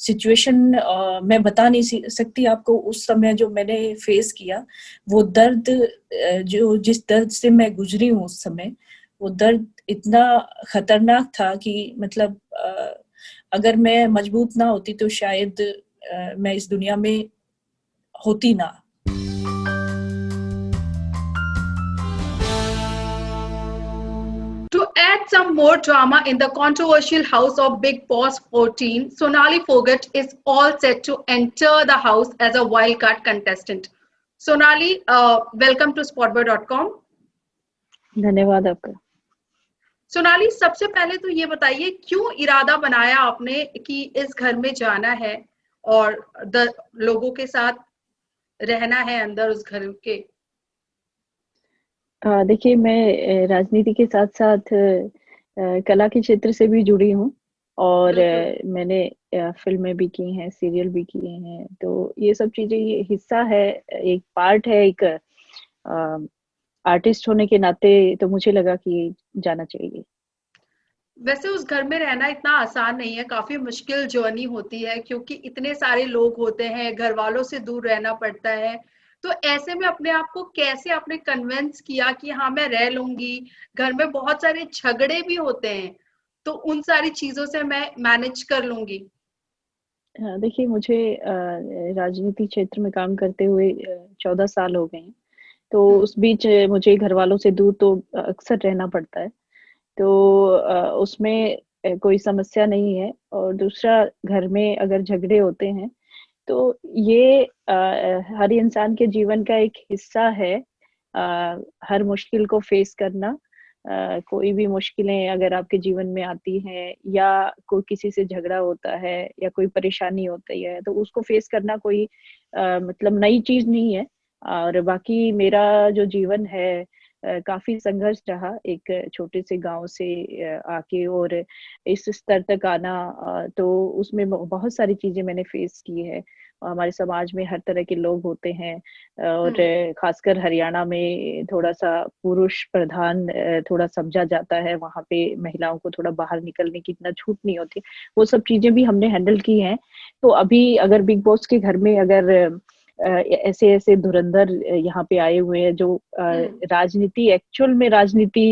Situation मैं बता नहीं सकती आपको। उस समय जो मैंने फेस किया, वो दर्द, जो जिस दर्द से मैं गुजरी हूँ उस समय, वो दर्द इतना खतरनाक था कि मतलब अगर मैं मजबूत ना होती तो शायद मैं इस दुनिया में होती ना। To add some more drama in the controversial house of Big Boss 14, Sonali Fogart is all set to enter the house as a wildcard contestant. Sonali, welcome to spotboy.com. धन्यवाद आपका। सोनाली, सबसे पहले तो ये बताइए क्यों इरादा बनाया आपने कि इस घर में जाना है और लोगों के साथ रहना है अंदर उस घर के? देखिए, मैं राजनीति के साथ-साथ कला के क्षेत्र से भी जुड़ी हूँ और मैंने फ़िल्में भी की हैं, सीरियल भी किए हैं, तो ये सब चीज़ें ये हिस्सा है, एक पार्ट है, एक आर्टिस्ट होने के नाते तो मुझे लगा कि जाना चाहिए। वैसे उस घर में रहना इतना आसान नहीं है, काफी मुश्किल जर्नी होती है क्योंकि इतने सारे लोग होते हैं, घर वालों से दूर रहना पड़ता है। तो ऐसे में अपने आप को कैसे आपने कन्विंस किया कि हाँ मैं रह लूंगी? घर में बहुत सारे झगड़े भी होते हैं, तो उन सारी चीजों से मैं मैनेज कर लूंगी। हाँ, देखिए मुझे राजनीति क्षेत्र में काम करते हुए 14 साल हो गए हैं, तो उस बीच मुझे घरवालों से दूर तो अक्सर रहना पड़ता है। तो उसमें कोई समस्या नहीं है और दूसरा घर में अगर झगड़े होते हैं, तो ये हर इंसान के जीवन का एक हिस्सा है। हर मुश्किल को फेस करना, कोई भी मुश्किलें अगर आपके जीवन में आती हैं या कोई किसी से झगड़ा होता है या कोई परेशानी होती है, तो उसको फेस करना कोई मतलब नई चीज़ नहीं है। और बाकी मेरा जो जीवन है काफ़ी संघर्ष रहा, एक छोटे से गाँव से आके और इस स्तर तक आना, तो उसमें बहुत सारी चीज़ें मैंने फेस की है। हमारे समाज में हर तरह के लोग होते हैं और खासकर हरियाणा में थोड़ा-सा पुरुष प्रधान थोड़ा समझा जाता है, वहाँ पे महिलाओं को थोड़ा बाहर निकलने की इतना छूट नहीं होती। वो सब चीज़ें भी हमने हैंडल की हैं। तो अभी अगर बिग बॉस के घर में अगर ऐसे-ऐसे धुरंधर यहाँ पे आए हुए हैं जो राजनीति एक्चुअल में राजनीति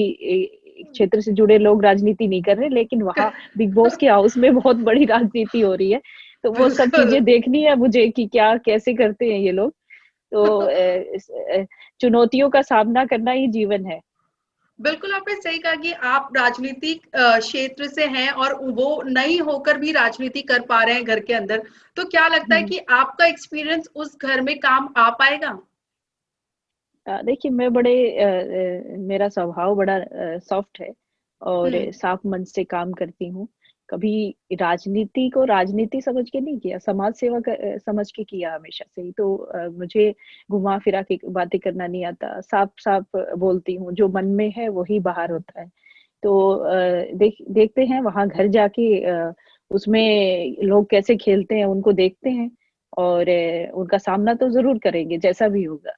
क्षेत्र से जुड़े लोग राजनीति नहीं कर रहे, लेकिन वहाँ बिग बॉस के हाउस में बहुत बड़ी राजनीति हो रही है। तो वो सब चीज़ें देखनी है मुझे कि क्या कैसे करते हैं ये लोग। तो चुनौतियों का सामना करना ही जीवन है। बिल्कुल, आपने सही कहा कि आप राजनीतिक क्षेत्र से हैं और वो नहीं होकर भी राजनीति कर पा रहे हैं घर के अंदर। तो क्या लगता है कि आपका एक्सपीरियंस उस घर में काम आ पाएगा? देखिए मैं मेरा स्वभाव बड़ा सॉफ्ट है और साफ मन से काम करती हूँ। कभी राजनीति को राजनीति समझ के नहीं किया, समाज सेवा समझ के किया हमेशा से ही। तो मुझे घुमा-फिरा के बातें करना नहीं आता, साफ-साफ बोलती हूँ, जो मन में है वही बाहर होता है। तो देखते हैं वहाँ घर जाके उसमें लोग कैसे खेलते हैं, उनको देखते हैं और उनका सामना तो ज़रूर करेंगे, जैसा भी होगा।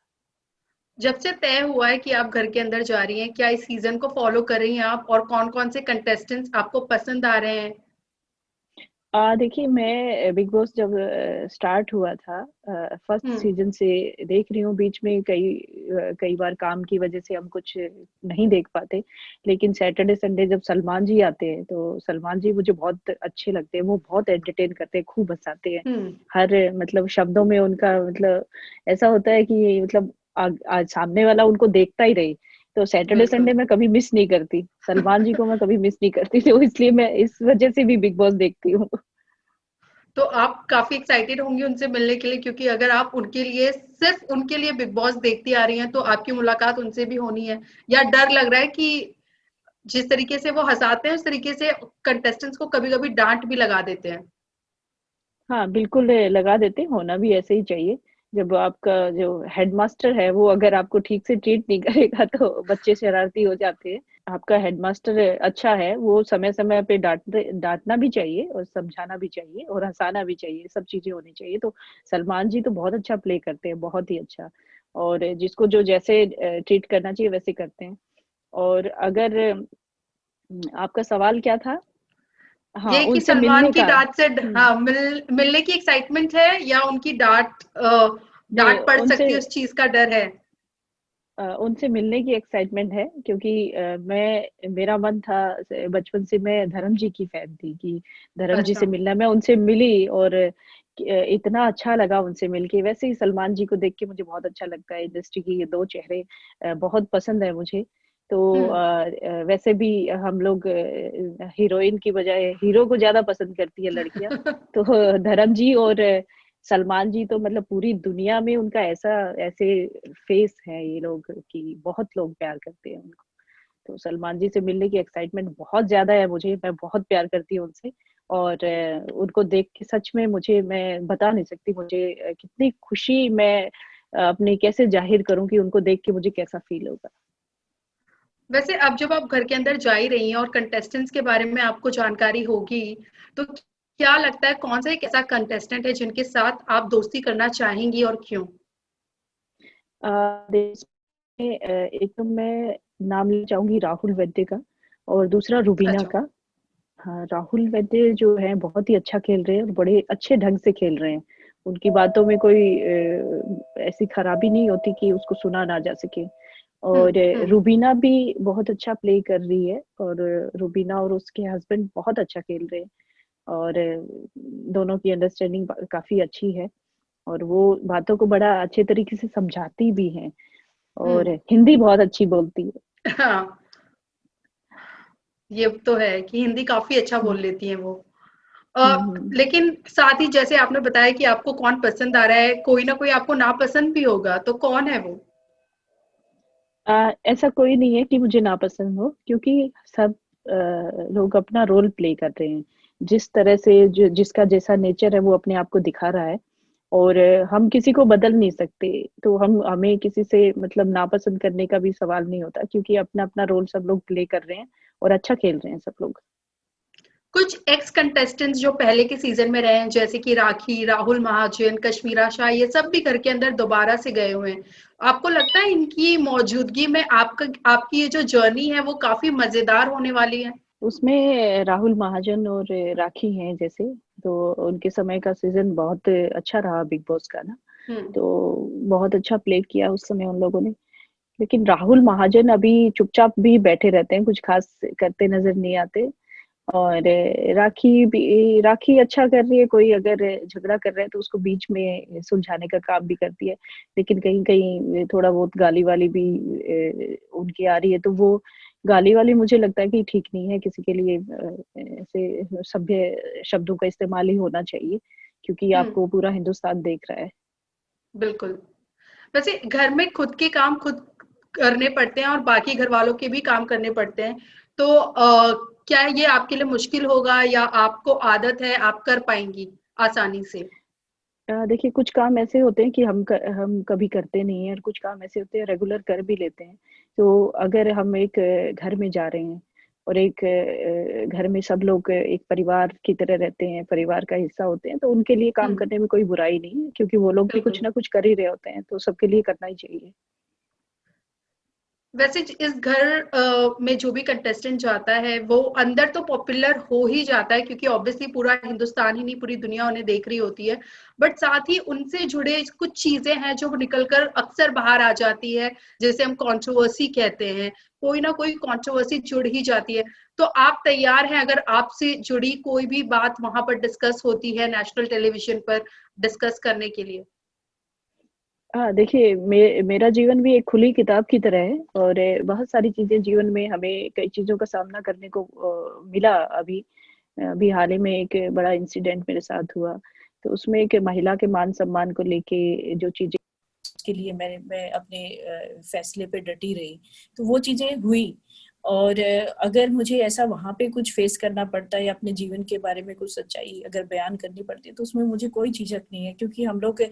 जब से तय हुआ है कि आप घर के अंदर जा रही हैं, क्या इस सीज़न को फ़ॉलो कर रही हैं आप और कौन-कौन से कंटेस्टेंट्स आपको पसंद आ रहे हैं? देखिए मैं बिग बॉस जब स्टार्ट हुआ था फर्स्ट सीज़न से देख रही हूँ, बीच में कई बार काम की वज़ह से हम कुछ नहीं देख पाते। लेकिन सैटरडे संडे जब सलमान जी आते हैं, तो सलमान जी मुझे बहुत अच्छे लगते हैं, वो बहुत एंटरटेन करते हैं, खूब हँसाते हैं। हर मतलब शब्दों में उनका मतलब ऐसा होता है कि मतलब आज सामने वाला उनको देखता ही रहे। तो सैटरडे संडे मैं कभी मिस नहीं करती। सलमान जी को मैं कभी मिस नहीं करती, तो इसलिए मैं इस वज़ह से भी बिग बॉस देखती हूँ। तो आप काफ़ी एक्साइटेड होंगी उनसे मिलने के लिए क्योंकि अगर आप उनके लिए सिर्फ़ उनके लिए बिग बॉस देखती आ रही हैं, तो आपकी मुलाकात उनसे भी होनी है। या डर लग रहा है कि जिस तरीके से वो हँसाते हैं, उस तरीके से कंटेस्टेंट्स को कभी-कभी डाँट भी लगा देते हैं? हाँ, बिल्कुल लगा देते हैं, होना भी ऐसे ही चाहिए। जब आपका जो हेडमास्टर है, वो अगर आपको ठीक से ट्रीट नहीं करेगा तो बच्चे शरारती हो जाते हैं। आपका हेडमास्टर अच्छा है, वो समय-समय पे डाँटना भी चाहिए और समझाना भी चाहिए और हँसाना भी चाहिए, सब चीज़ें होनी चाहिए। तो सलमान जी तो बहुत अच्छा प्ले करते हैं, बहुत ही अच्छा और जिसको जो जैसे ट्रीट करना चाहिए वैसे करते हैं। और अगर आपका सवाल क्या था? हाँ, ये कि उनसे सलमान मिलने की का। डांट से मिलने की एक्साइटमेंट है या उनकी नहीं, डांट पड़ उनसे सकती है उस चीज का डर है? उनसे मिलने की एक्साइटमेंट है, क्योंकि मेरा मन था बचपन से, मैं धर्म जी की फैन थी कि धर्म जी अच्छा। से मिलना। मैं उनसे मिली और इतना अच्छा लगा उनसे मिलके। वैसे ही सलमान जी को देख के मुझे बहुत अच्छा लगता है। इंडस्ट्री की ये दो चेहरे बहुत पसंद है मुझे। तो हम्म। वैसे भी हम लोग हीरोइन की बजाय हीरो को ज्यादा पसंद करती है लड़कियां। तो धर्म जी और सलमान जी तो मतलब पूरी दुनिया में उनका ऐसा ऐसे फेस है ये लोग कि बहुत लोग प्यार करते हैं उनको। तो सलमान जी से मिलने की एक्साइटमेंट बहुत ज्यादा है मुझे। मैं बहुत प्यार करती हूँ उनसे। और उनको देख के सच में मुझे, मैं बता नहीं सकती मुझे कितनी खुशी मैं अपनी कैसे जाहिर करूं कि उनको देख के मुझे कैसा फील होगा। वैसे अब जब आप घर के अंदर जा ही रही हैं और कंटेस्टेंट्स के बारे में आपको जानकारी होगी, तो क्या लगता है कौन सा एक ऐसा कंटेस्टेंट है जिनके साथ आप दोस्ती करना चाहेंगी और क्यों? देश में एक तो मैं नाम लेना चाहूंगी राहुल वैद्य का, और दूसरा रुबीना अच्छा। का। हाँ, राहुल वैद्य जो है बहुत ही अच्छा खेल रहे हैं और बड़े अच्छे ढंग से खेल रहे हैं। उनकी बातों में कोई ऐसी खराबी नहीं होती कि उसको सुना ना जा सके। और हम्म। रुबीना भी बहुत अच्छा प्ले कर रही है। और रुबीना और उसके हस्बैंड बहुत अच्छा खेल रहे हैं। और दोनों की अंडरस्टैंडिंग काफी अच्छी है। और वो बातों को बड़ा अच्छे तरीके से समझाती भी हैं। और हम्म। हिंदी बहुत अच्छी बोलती है। हाँ, ये तो है कि हिंदी काफी अच्छा बोल हम्म। लेती हैं वो। हम्म। लेकिन साथ ही जैसे आपने बताया कि आपको कौन पसंद आ रहा है, कोई ना कोई आपको नापसंद भी होगा, तो कौन है वो? ऐसा कोई नहीं है कि मुझे नापसंद हो, क्योंकि सब लोग अपना रोल प्ले कर रहे हैं। जिस तरह से जो जिसका जैसा नेचर है वो अपने आप को दिखा रहा है। और हम किसी को बदल नहीं सकते। तो हमें किसी से मतलब नापसंद करने का भी सवाल नहीं होता, क्योंकि अपना अपना रोल सब लोग प्ले कर रहे हैं और अच्छा खेल रहे हैं सब लोग। कुछ एक्स कंटेस्टेंट्स जो पहले के सीजन में रहे हैं, जैसे कि राखी, राहुल महाजन, कश्मीरा शाह, ये सब भी घर के अंदर दोबारा से गए हुए हैं। आपको लगता है इनकी मौजूदगी में आपकी ये जो जर्नी है वो काफी मजेदार होने वाली है? उसमें राहुल महाजन और राखी हैं जैसे। तो उनके समय का सीजन बहुत अच्छा रहा बिग बॉस का ना। हम्म। तो बहुत अच्छा प्ले किया उस समय उन लोगों ने। लेकिन राहुल महाजन अभी चुपचाप भी बैठे रहते हैं, कुछ खास करते नजर नहीं आते। और राखी अच्छा कर रही है। कोई अगर झगड़ा कर रहा है तो उसको बीच में सुलझाने का काम भी करती है। लेकिन कहीं कहीं थोड़ा बहुत गाली वाली भी उनकी आ रही है। तो वो गाली वाली मुझे लगता है कि ठीक नहीं है किसी के लिए। ऐसे सभ्य शब्दों का इस्तेमाल ही होना चाहिए, क्योंकि हम्म। आपको पूरा हिंदुस्तान देख रहा है। बिल्कुल। वैसे घर में खुद के काम खुद करने पड़ते हैं और बाकी घर वालों के भी काम करने पड़ते हैं। तो क्या ये आपके लिए मुश्किल होगा या आपको आदत है, आप कर पाएंगी आसानी से? देखिए, कुछ काम ऐसे होते हैं कि हम कभी करते नहीं हैं, और कुछ काम ऐसे होते हैं रेगुलर कर भी लेते हैं। तो अगर हम एक घर में जा रहे हैं और एक घर में सब लोग एक परिवार की तरह रहते हैं, परिवार का हिस्सा होते हैं, तो उनके लिए काम हम्म। करने में कोई बुराई नहीं है, क्योंकि वो लोग भी कुछ बिल्कुल। ना कुछ कर ही रहे होते हैं। तो सबके लिए करना ही चाहिए। वैसे इस घर में जो भी कंटेस्टेंट जाता है वो अंदर तो पॉपुलर हो ही जाता है, क्योंकि ऑब्वियसली पूरा हिंदुस्तान ही नहीं पूरी दुनिया उन्हें देख रही होती है। बट साथ ही उनसे जुड़े कुछ चीजें हैं जो निकलकर अक्सर बाहर आ जाती है, जैसे हम कंट्रोवर्सी कहते हैं। कोई ना कोई कंट्रोवर्सी जुड़ ही जाती है। तो आप तैयार हैं अगर आपसे जुड़ी कोई भी बात वहां पर डिस्कस होती है नेशनल टेलीविजन पर डिस्कस करने के लिए? हाँ, देखिए, मेरा जीवन भी एक खुली किताब की तरह है। और बहुत सारी चीजें जीवन में हमें कई चीजों का सामना करने को मिला। अभी हाल ही में एक बड़ा इंसिडेंट मेरे साथ हुआ। तो उसमें एक महिला के मान सम्मान को लेके जो चीजें के लिए मैं अपने फैसले पे डटी रही, तो वो चीजें हुई। और अगर मुझे ऐसा वहां पे कुछ फेस करना पड़ता है या अपने जीवन के बारे में कुछ सच्चाई अगर बयान करनी पड़ती है, तो उसमें मुझे कोई झिझक नहीं है, क्योंकि हम लोग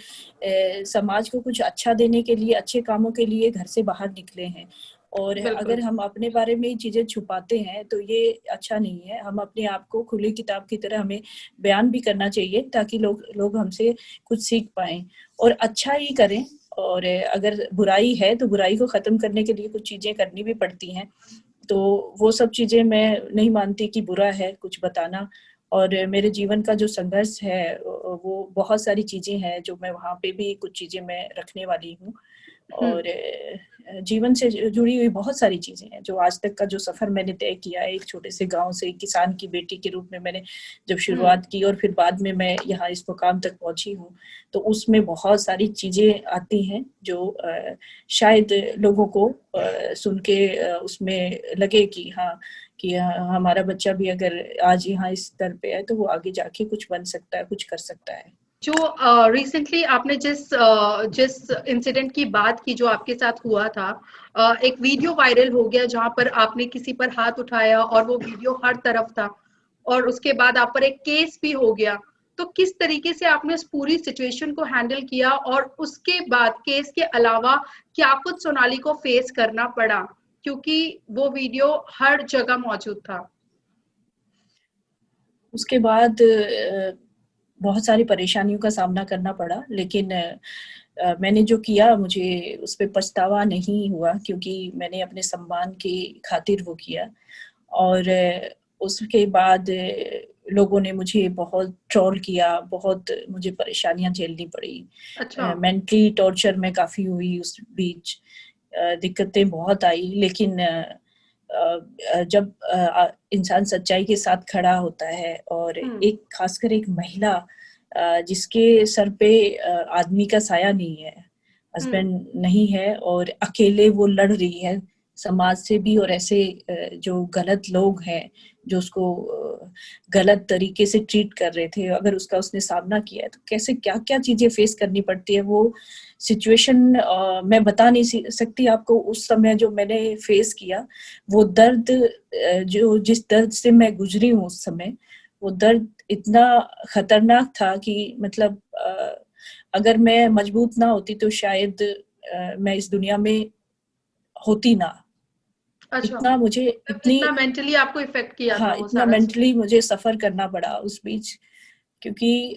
समाज को कुछ अच्छा देने के लिए, अच्छे कामों के लिए घर से बाहर निकले हैं। और बिल्कुल। अगर हम अपने बारे में चीजें छुपाते हैं तो ये अच्छा नहीं है। हम अपने आप को खुली किताब की तरह हमें बयान भी करना चाहिए, ताकि लोग लोग हमसे कुछ सीख पाएं और अच्छा ही करें। और अगर बुराई है तो बुराई को खत्म करने के लिए कुछ चीजें करनी भी पड़ती हैं। तो वो सब चीजें मैं नहीं मानती कि बुरा है कुछ बताना। और मेरे जीवन का जो संघर्ष है वो बहुत सारी चीजें हैं जो मैं वहाँ पे भी कुछ चीजें मैं रखने वाली हूँ। और जीवन से जुड़ी हुई बहुत सारी चीजें हैं जो आज तक का जो सफर मैंने तय किया है, एक छोटे से गांव से एक किसान की बेटी के रूप में मैंने जब शुरुआत की और फिर बाद में मैं यहाँ इस मुकाम तक पहुंची हूँ, तो उसमें बहुत सारी चीजें आती हैं जो शायद लोगों को सुन के उसमें लगे कि हाँ, कि हमारा बच्चा भी अगर आज यहाँ इस स्तर पे है तो वो आगे जाके कुछ बन सकता है, कुछ कर सकता है। जो रिसेंटली आपने जिस इंसिडेंट की बात की जो आपके साथ हुआ था, एक वीडियो वायरल हो गया जहां पर आपने किसी पर हाथ उठाया और वो वीडियो हर तरफ था और उसके बाद आप पर एक केस भी हो गया। तो किस तरीके से आपने उस पूरी सिचुएशन को हैंडल किया और उसके बाद केस के अलावा क्या कुछ सोनाली को फेस करना पड़ा, क्योंकि वो वीडियो हर जगह मौजूद था? उसके बाद बहुत सारी परेशानियों का सामना करना पड़ा, लेकिन मैंने जो किया मुझे उस पर पछतावा नहीं हुआ, क्योंकि मैंने अपने सम्मान की खातिर वो किया। और उसके बाद लोगों ने मुझे बहुत ट्रोल किया, बहुत मुझे परेशानियां झेलनी पड़ी। अच्छा। मेंटली टॉर्चर में काफी हुई उस बीच, दिक्कतें बहुत आई। लेकिन जब इंसान सच्चाई के साथ खड़ा होता है और एक खासकर एक महिला जिसके सर पे आदमी का साया नहीं है, हस्बैंड नहीं है, और अकेले वो लड़ रही है समाज से भी, और ऐसे जो गलत लोग हैं जो उसको गलत तरीके से ट्रीट कर रहे थे, अगर उसका उसने सामना किया है तो कैसे क्या क्या चीजें फेस करनी पड़ती है। वो सिचुएशन मैं बता नहीं सकती आपको। उस समय जो मैंने फेस किया, वो दर्द, जो जिस दर्द से मैं गुजरी हूँ उस समय, वो दर्द इतना खतरनाक था कि मतलब अगर मैं मजबूत ना होती तो शायद मैं इस दुनिया में होती ना। अच्छा, इतना मुझे इतना मेंटली आपको इफेक्ट किया था हाँ, वो इतना सारा? मेंटली मुझे सफर करना पड़ा उस बीच, क्योंकि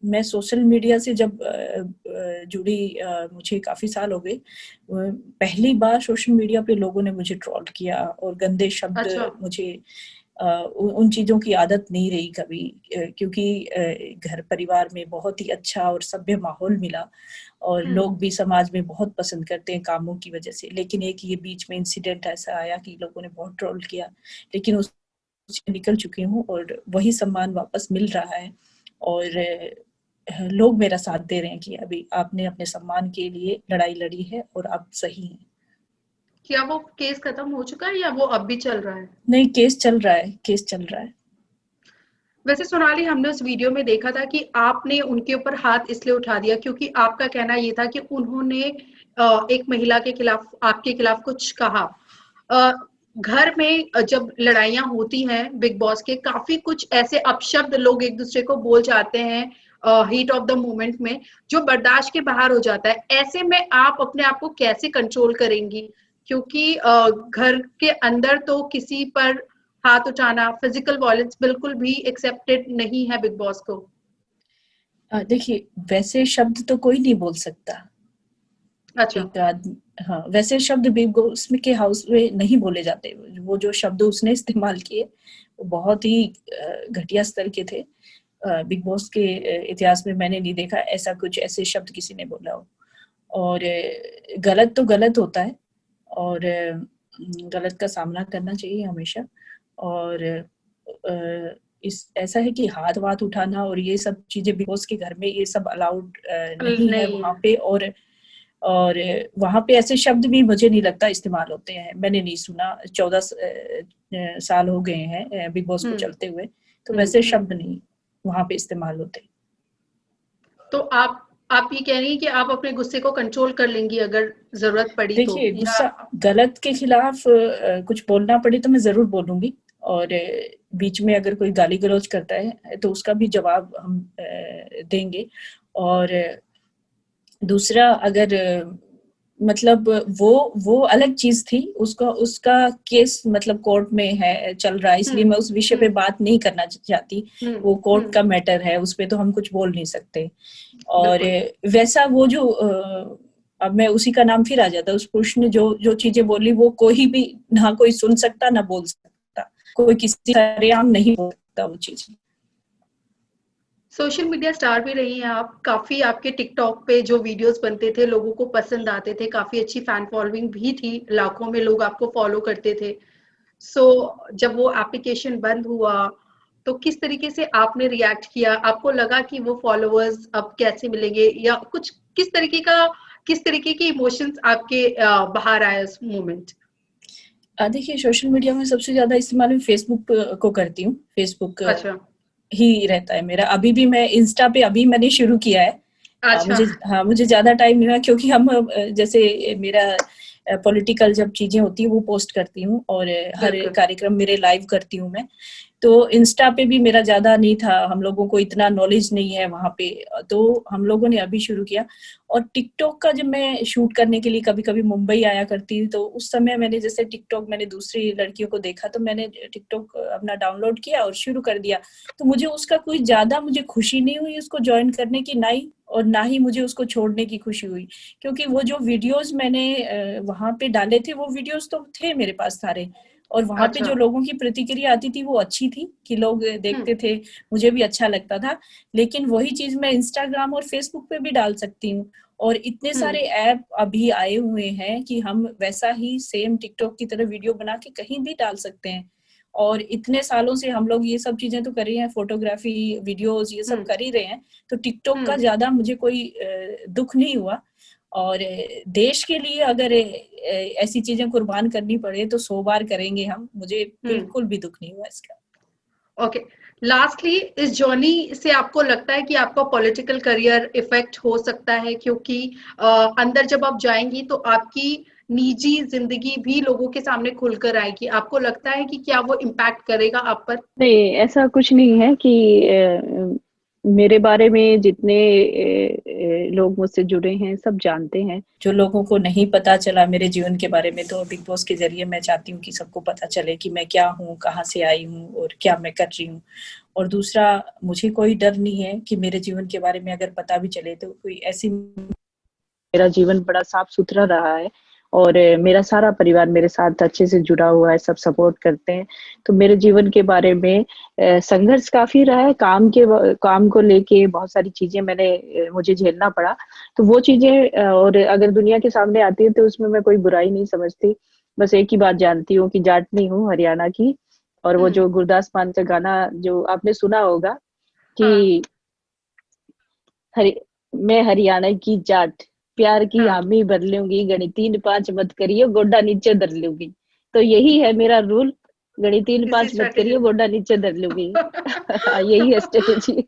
मैं सोशल मीडिया से जब जुड़ी, मुझे काफी साल हो गए। पहली बार सोशल मीडिया पे लोगों ने मुझे ट्रोल किया और गंदे शब्द। अच्छा। मुझे उन चीजों की आदत नहीं रही कभी, क्योंकि घर परिवार में बहुत ही अच्छा और सभ्य माहौल मिला और लोग भी समाज में बहुत पसंद करते हैं कामों की वजह से। लेकिन एक ये बीच में इंसिडेंट ऐसा आया कि लोगों ने बहुत ट्रोल किया, लेकिन उससे निकल चुकी हूँ और वही सम्मान वापस मिल रहा है। और लोग मेरा साथ दे रहे हैं कि अभी आपने अपने सम्मान के लिए लड़ाई लड़ी है और आप सही हैं। क्या वो केस खत्म हो चुका है या वो अब भी चल रहा है? नहीं, केस चल रहा है, केस चल रहा है। वैसे सोनाली, हमने उस वीडियो में देखा था कि आपने उनके ऊपर हाथ इसलिए उठा दिया क्योंकि आपका कहना ये था कि उन्होंने एक महिला के खिलाफ, आपके खिलाफ कुछ कहा। घर में जब लड़ाइयां होती हैं बिग बॉस के, काफी कुछ ऐसे अपशब्द लोग एक दूसरे को बोल जाते हैं हीट ऑफ द मोमेंट में, जो बर्दाश्त के बाहर हो जाता है। ऐसे में आप अपने आप को कैसे कंट्रोल करेंगी? क्योंकि घर के अंदर तो किसी पर हाथ उठाना, फिजिकल वायलेंस बिल्कुल भी एक्सेप्टेड नहीं है बिग बॉस को। देखिए, वैसे शब्द तो कोई नहीं बोल सकता। अच्छा। एक आदमी, हाँ, वैसे शब्द बिग बॉस में के हाउस में नहीं बोले जाते। वो जो शब्द उसने इस्तेमाल किए वो बहुत ही घटिया स्तर के थे। बिग बॉस के इतिहास में मैंने नहीं देखा ऐसा कुछ, ऐसे शब्द किसी ने बोला हो। और गलत तो गलत होता है और गलत का सामना करना चाहिए हमेशा। और इस ऐसा है कि हाथ वाथ उठाना और ये सब चीजें बिग बॉस के घर में ये सब अलाउड नहीं है नहीं वहां है। पे। और वहां पे ऐसे शब्द भी मुझे नहीं लगता इस्तेमाल होते हैं। मैंने नहीं सुना, 14 साल हो गए हैं बिग बॉस को चलते हुए, तो वैसे शब्द नहीं वहां पे इस्तेमाल होते। तो आप ये कह रही हैं कि आप अपने गुस्से को कंट्रोल कर लेंगी अगर जरूरत पड़ी तो, देखिए, या? गुस्सा, गलत के खिलाफ कुछ बोलना पड़े तो मैं जरूर बोलूंगी। और बीच में अगर कोई गाली गलौज करता है तो उसका भी जवाब हम देंगे। और दूसरा, अगर मतलब वो अलग चीज थी, उसका केस मतलब कोर्ट में है, चल रहा है, इसलिए मैं उस विषय पे बात नहीं करना चाहती। वो कोर्ट का मैटर है, उस पे तो हम कुछ बोल नहीं सकते। और वैसा वो जो अब मैं उसी का नाम फिर आ जाता, उस पुरुष ने जो जो चीजें बोली वो कोई भी ना कोई सुन सकता ना बोल सकता, कोई किसी सरेआम नहीं बोल सकता वो चीज। सोशल मीडिया स्टार भी रही हैं आप, काफी आपके टिकटॉक पे जो वीडियोस बनते थे लोगों को पसंद आते थे, काफी अच्छी फैन फॉलोइंग भी थी, लाखों में लोग आपको फॉलो करते थे। सो जब वो एप्लीकेशन बंद हुआ तो किस तरीके से आपने रिएक्ट किया? आपको लगा कि वो फॉलोअर्स अब कैसे मिलेंगे, या कुछ किस तरीके के इमोशंस आपके बाहर आए उस मोमेंट? देखिए, सोशल मीडिया में सबसे ज्यादा इस्तेमाल मैं फेसबुक को करती हूँ। फेसबुक अच्छा। ही रहता है मेरा। अभी भी मैं इंस्टा पे अभी मैंने शुरू किया है। अच्छा। मुझे ज्यादा टाइम नहीं हुआ, क्योंकि हम जैसे मेरा पॉलिटिकल जब चीजें होती है वो पोस्ट करती हूँ, और हर बिल्कुल। कार्यक्रम मेरे लाइव करती हूँ मैं। तो इंस्टा पे भी मेरा ज्यादा नहीं था, हम लोगों को इतना नॉलेज नहीं है वहां पे, तो हम लोगों ने अभी शुरू किया। और टिकटॉक का जब मैं शूट करने के लिए कभी कभी मुंबई आया करती, तो उस समय मैंने जैसे टिकटॉक मैंने दूसरी लड़कियों को देखा, तो मैंने टिकटॉक अपना डाउनलोड किया और शुरू कर दिया। तो मुझे उसका कोई ज्यादा मुझे खुशी नहीं हुई उसको ज्वाइन करने की, ना ही मुझे उसको छोड़ने की खुशी हुई, क्योंकि वो जो वीडियोस मैंने वहां पे डाले थे, वो वीडियोस तो थे मेरे पास सारे, और वहां पे अच्छा। जो लोगों की प्रतिक्रिया आती थी वो अच्छी थी, कि लोग देखते थे, मुझे भी अच्छा लगता था। लेकिन वही चीज मैं इंस्टाग्राम और फेसबुक पे भी डाल सकती हूँ, और इतने सारे ऐप अभी आए हुए हैं कि हम वैसा ही सेम टिकटॉक की तरह वीडियो बना के कहीं भी डाल सकते हैं। और इतने सालों से हम लोग ये सब चीजें तो कर रही हैं, फोटोग्राफी, वीडियोस, ये सब कर ही रहे हैं। तो टिकटॉक का ज्यादा मुझे कोई दुख नहीं हुआ। और देश के लिए अगर ऐसी चीजें कुर्बान करनी पड़े तो 100 बार करेंगे हम, मुझे बिल्कुल भी दुख नहीं हुआ इसका। ओके। लास्टली, इस जर्नी से आपको लगता है कि आपका पॉलिटिकल करियर इफेक्ट हो सकता है? क्योंकि अंदर जब आप जाएंगी तो आपकी निजी जिंदगी भी लोगों के सामने खुलकर आएगी। आपको लगता है कि क्या वो इम्पैक्ट करेगा आप पर? नहीं, ऐसा कुछ नहीं है कि मेरे बारे में जितने लोग मुझसे जुड़े हैं सब जानते हैं। जो लोगों को नहीं पता चला मेरे जीवन के बारे में, तो बिग बॉस के जरिए मैं चाहती हूँ कि सबको पता चले कि मैं क्या हूँ, कहाँ से आई हूँ और क्या मैं कर रही हूँ। और दूसरा, मुझे कोई डर नहीं है कि मेरे जीवन के बारे में अगर पता भी चले तो कोई ऐसी, मेरा जीवन बड़ा साफ सुथरा रहा है, और मेरा सारा परिवार मेरे साथ अच्छे से जुड़ा हुआ है, सब सपोर्ट करते हैं। तो मेरे जीवन के बारे में संघर्ष काफी रहा है, काम को लेके बहुत सारी चीजें मुझे झेलना पड़ा। तो वो चीजें और अगर दुनिया के सामने आती है तो उसमें मैं कोई बुराई नहीं समझती। बस एक ही बात जानती हूँ कि जाटनी हूँ हरियाणा की। और वो जो गुरदास मान का गाना जो आपने सुना होगा कि हरि मैं हरियाणा की जाट, प्यार की हामी भर लूंगी, गणी 3-5 मत करियो, गोडा नीचे धर लूंगी। तो यही है मेरा रूल, गणी 3-5 मत करियो, गोडा नीचे धर लूंगी। यही है स्ट्रेटेजी।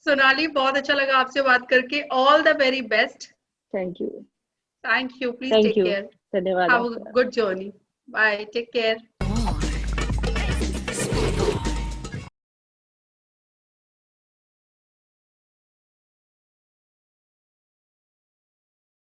सोनाली, बहुत अच्छा लगा आपसे बात करके। All the very best. Thank you. Thank you. Please thank take you. Care. धन्यवाद हैव अ आपका। Good journey. Bye. Take care.